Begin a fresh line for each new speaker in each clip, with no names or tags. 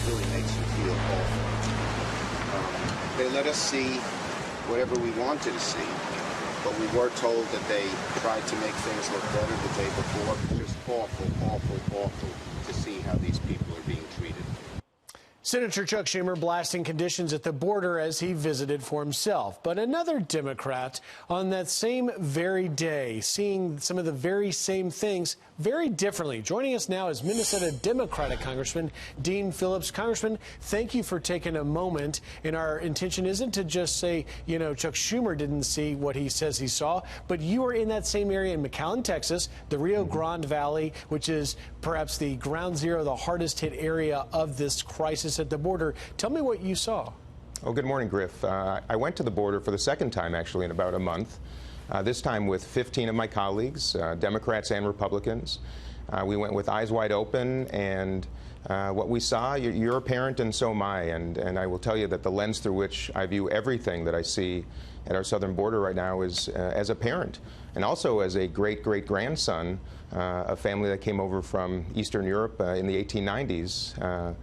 really makes you feel awful. They let us see whatever we wanted to see, but we were told that they tried to make things look better the day before. Just awful, awful, awful to see how these people are being treated.
Senator Chuck Schumer blasting conditions at the border as he visited for himself. But another Democrat on that same very day, seeing some of the very same things very differently. Joining us now is Minnesota Democratic Congressman Dean Phillips. Congressman, thank you for taking a moment. And our intention isn't to just say, you know, Chuck Schumer didn't see what he says he saw, but you were in that same area in McAllen, Texas, the Rio Grande Valley, which is perhaps the ground zero, the hardest hit area of this crisis at the border. Tell me what you saw.
Oh, good morning, Griff. I went to the border for the second time, actually, in about a month. This time with 15 of my colleagues, Democrats and Republicans. We went with eyes wide open, and what we saw, you're a parent and so am I, and I will tell you that the lens through which I view everything that I see at our southern border right now is as a parent, and also as a great-great-grandson, a family that came over from Eastern Europe in the 1890s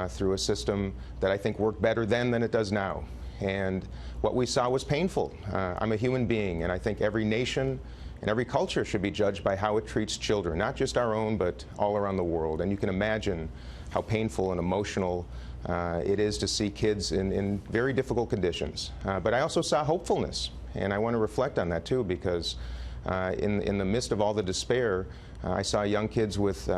through a system that I think worked better then than it does now. And what we saw was painful. I'm a human being, and I think every nation and every culture should be judged by how it treats children, not just our own, but all around the world. And you can imagine how painful and emotional it is to see kids in very difficult conditions. But I also saw hopefulness, and I want to reflect on that too, because in the midst of all the despair, I saw young kids with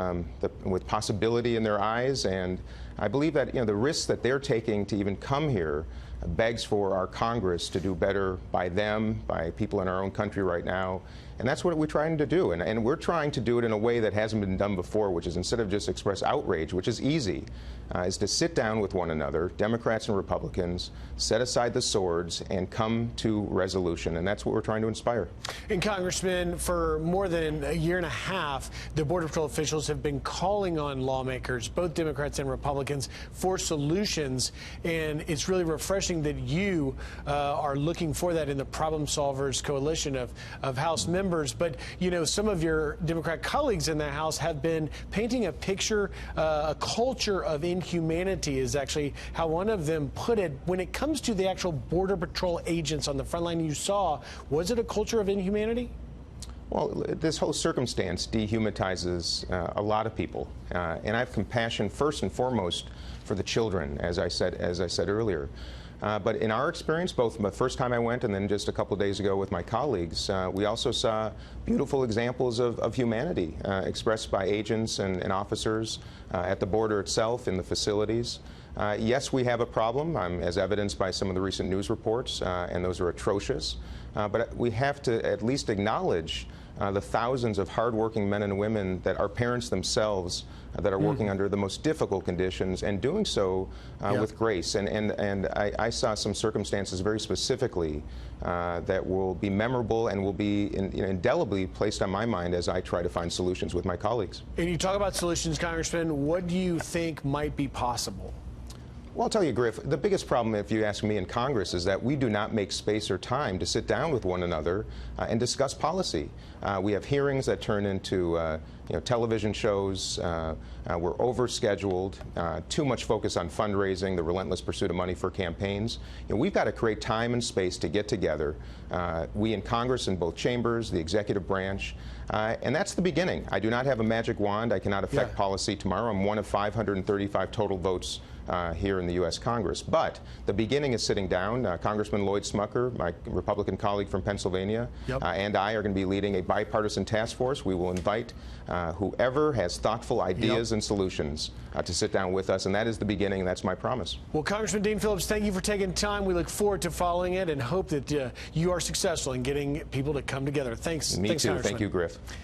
possibility in their eyes, and I believe that the risks that they're taking to even come here begs for our Congress to do better by them, by people in our own country right now. And that's what we're trying to do. And we're trying to do it in a way that hasn't been done before, which is instead of just express outrage, which is easy, is to sit down with one another, Democrats and Republicans, set aside the swords, and come to resolution. And that's what we're trying to inspire.
And Congressman, for more than a year and a half, the Border Patrol officials have been calling on lawmakers, both Democrats and Republicans, for solutions. And it's really refreshing that you are looking for that in the Problem Solvers Coalition of House members. But, some of your Democrat colleagues in the House have been painting a picture, a culture of inhumanity is actually how one of them put it. When it comes to the actual Border Patrol agents on the front line you saw, was it a culture of inhumanity?
Well, this whole circumstance dehumanizes a lot of people, and I have compassion first and foremost for the children, as I said earlier. But in our experience, both the first time I went and then just a couple of days ago with my colleagues, we also saw beautiful examples of humanity expressed by agents and officers at the border itself, in the facilities. Yes, we have a problem, as evidenced by some of the recent news reports, and those are atrocious. But we have to at least acknowledge the thousands of hardworking men and women that are parents themselves that are working under the most difficult conditions and doing so with grace. And I saw some circumstances very specifically that will be memorable and will be indelibly placed on my mind as I try to find solutions with my colleagues.
And you talk about solutions, Congressman. What do you think might be possible?
Well, I'll tell you, Griff, the biggest problem, if you ask me, in Congress is that we do not make space or time to sit down with one another and discuss policy. We have hearings that turn into television shows. We're overscheduled, too much focus on fundraising, the relentless pursuit of money for campaigns. We've got to create time and space to get together, we in Congress in both chambers, the executive branch, and that's the beginning. I do not have a magic wand. I cannot affect policy tomorrow. I'm one of 535 total votes here in the U.S. Congress. But the beginning is sitting down. Congressman Lloyd Smucker, my Republican colleague from Pennsylvania, and I are going to be leading a bipartisan task force. We will invite whoever has thoughtful ideas and solutions to sit down with us, and that is the beginning, and that's my promise.
Well, Congressman Dean Phillips, thank you for taking time. We look forward to following it and hope that you are successful in getting people to come together. Thanks.
Me
Thanks,
too. Thank you, Griff.